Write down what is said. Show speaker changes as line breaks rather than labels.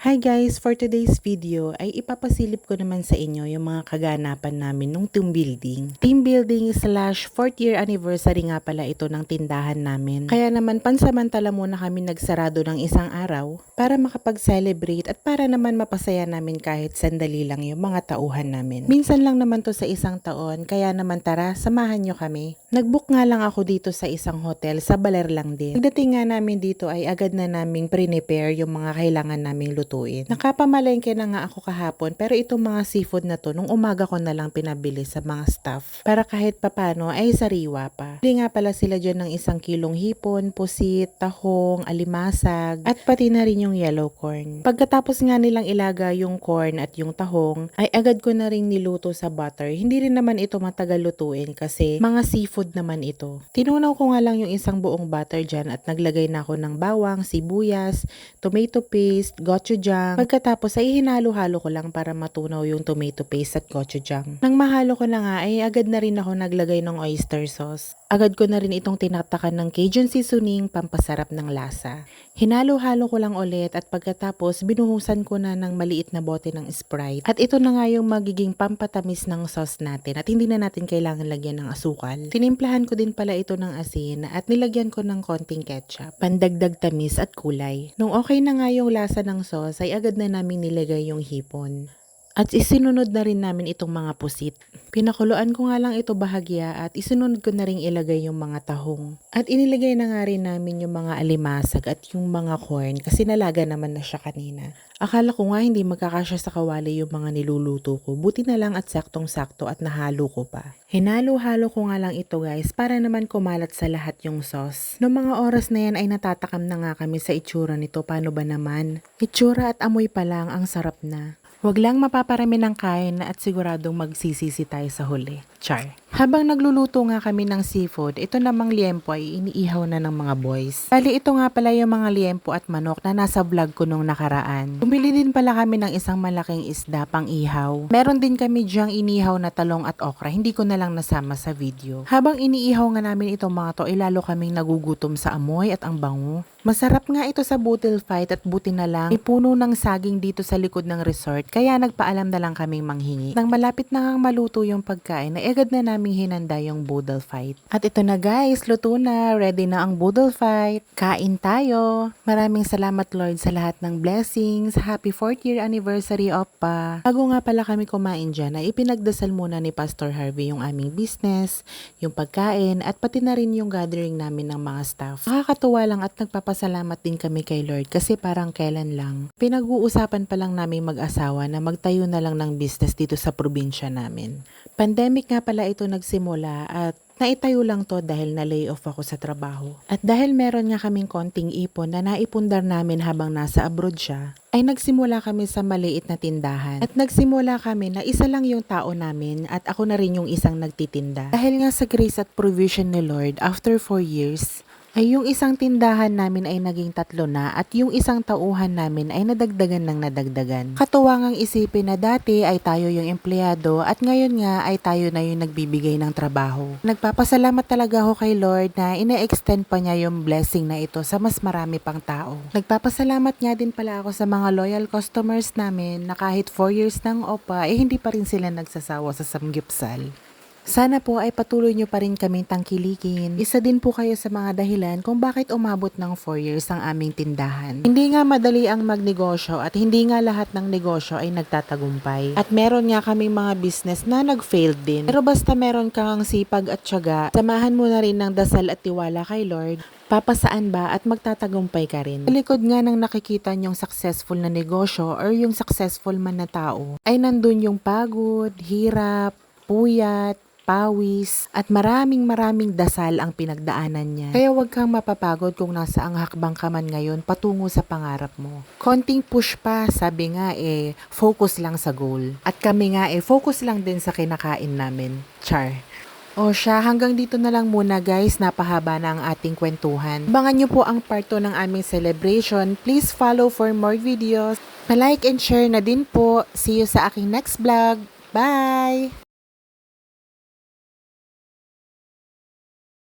Hi guys! For today's video ay ipapasilip ko naman sa inyo yung mga kaganapan namin nung team building. Team building slash 4th year anniversary nga pala ito ng tindahan namin. Kaya naman pansamantala muna kami nagsarado ng isang araw para makapag-celebrate at para naman mapasaya namin kahit sandali lang yung mga tauhan namin. Minsan lang naman to sa isang taon kaya naman tara samahan nyo kami. Nagbook nga lang ako dito sa isang hotel sa Baler lang din. Pagdating nga namin dito ay agad na naming prepare yung mga kailangan naming lutuin. Nakapamalengke na nga ako kahapon pero itong mga seafood na to nung umaga ko na lang pinabili sa mga staff para kahit papano ay sariwa pa. Bili nga pala sila dyan ng 1 kilong hipon, pusit, tahong, alimasag at pati na rin yung yellow corn. Pagkatapos nga nilang ilaga yung corn at yung tahong ay agad ko na rin niluto sa butter. Hindi rin naman ito matagal lutuin kasi mga seafood naman ito. Tinunaw ko nga lang yung isang buong butter dyan at naglagay na ako ng bawang, sibuyas, tomato paste, gochujang. Pagkatapos ay hinalo-halo ko lang para matunaw yung tomato paste at gochujang. Nang mahalo ko na nga ay agad na rin ako naglagay ng oyster sauce. Agad ko na rin itong tinatakan ng Cajun seasoning pampasarap ng lasa. Hinalo-halo ko lang ulit at pagkatapos binuhusan ko na ng maliit na bote ng Sprite. At ito na nga yung magiging pampatamis ng sauce natin at hindi na natin kailangan lagyan ng asukal. Tinimplahan ko din pala ito ng asin at nilagyan ko ng konting ketchup, pandagdag tamis at kulay. Nung okay na nga yung lasa ng sauce ay agad na namin nilagay yung hipon. At isinunod na rin namin itong mga pusit. Pinakuluan ko nga lang ito bahagya at isinunod ko na rin ilagay yung mga tahong. At inilagay na nga rin namin yung mga alimasag at yung mga corn kasi nalaga naman na siya kanina. Akala ko nga hindi magkakasya sa kawali yung mga niluluto ko. Buti na lang at saktong-sakto at nahalo ko pa. Hinalo-halo ko nga lang ito guys para naman kumalat sa lahat yung sauce. Noong mga oras na yan ay natatakam na nga kami sa itsura nito. Paano ba naman? Itsura at amoy pa lang ang sarap na. Huwag lang mapaparami ng kain at siguradong magsisisi tayo sa huli. Char. Habang nagluluto nga kami ng seafood, ito namang liempo ay iniihaw na ng mga boys. Bali ito nga pala yung mga liempo at manok na nasa vlog ko nung nakaraan. Bumili din pala kami ng isang malaking isda pang ihaw. Meron din kami diyang inihaw na talong at okra, hindi ko na lang nasama sa video. Habang iniihaw nga namin itong mga to, lalo kaming nagugutom sa amoy at ang bango. Masarap nga ito sa butil fight at buti na lang may puno ng saging dito sa likod ng resort kaya nagpaalam na lang kaming manghingi. Nang malapit na ngang maluto yung pagkain, ay agad na naming hinanda yung boodle fight. At ito na guys, luto na, ready na ang boodle fight. Kain tayo! Maraming salamat Lord sa lahat ng blessings. Happy 4th year anniversary Oppa! Bago nga pala kami kumain dyan, ay ipinagdasal muna ni Pastor Harvey yung aming business, yung pagkain at pati na rin yung gathering namin ng mga staff. Nakakatuwa lang at nagpapasalamat din kami kay Lord kasi parang kailan lang. Pinag-uusapan pa lang namin mag-asawa na magtayo na lang ng business dito sa probinsya namin. Pandemic nga pala ito nagsimula at naitayo lang to dahil na-lay off ako sa trabaho. At dahil meron nga kaming konting ipon na naipundar namin habang nasa abroad siya, ay nagsimula kami sa maliit na tindahan. At nagsimula kami na isa lang yung tao namin at ako na rin yung isang nagtitinda. Dahil nga sa grace at provision ni Lord, after 4 years, ay yung isang tindahan namin ay naging 3 na at yung isang tauhan namin ay nadagdagan ng nadagdagan. Katuwa ngang isipin na dati ay tayo yung empleyado at ngayon nga ay tayo na yung nagbibigay ng trabaho. Nagpapasalamat talaga ako kay Lord na ina-extend pa niya yung blessing na ito sa mas marami pang tao. Nagpapasalamat nga din pala ako sa mga loyal customers namin na kahit 4 years ng Oppa ay hindi pa rin sila nagsasawa sa samgyupsal. Sana po ay patuloy nyo pa rin kaming tangkilikin. Isa din po kayo sa mga dahilan kung bakit umabot ng 4 years ang aming tindahan. Hindi nga madali ang magnegosyo at hindi nga lahat ng negosyo ay nagtatagumpay. At meron nga kaming mga business na nag-failed din. Pero basta meron kang sipag at tiyaga, samahan mo na rin ng dasal at tiwala kay Lord, papasaan ba at magtatagumpay ka rin. Sa likod nga ng nakikita nyong successful na negosyo or yung successful man na tao, ay nandun yung pagod, hirap, puyat, pawis, at maraming dasal ang pinagdaanan niya. Kaya huwag kang mapapagod kung nasa ang hakbang ka man ngayon patungo sa pangarap mo. Konting push pa, sabi nga focus lang sa goal. At kami nga focus lang din sa kinakain namin. Char. O siya, hanggang dito na lang muna guys, napahaba na ang ating kwentuhan. Abangan nyo po ang part 2 ng aming celebration. Please follow for more videos. Pa-like and share na din po. See you sa aking next vlog. Bye!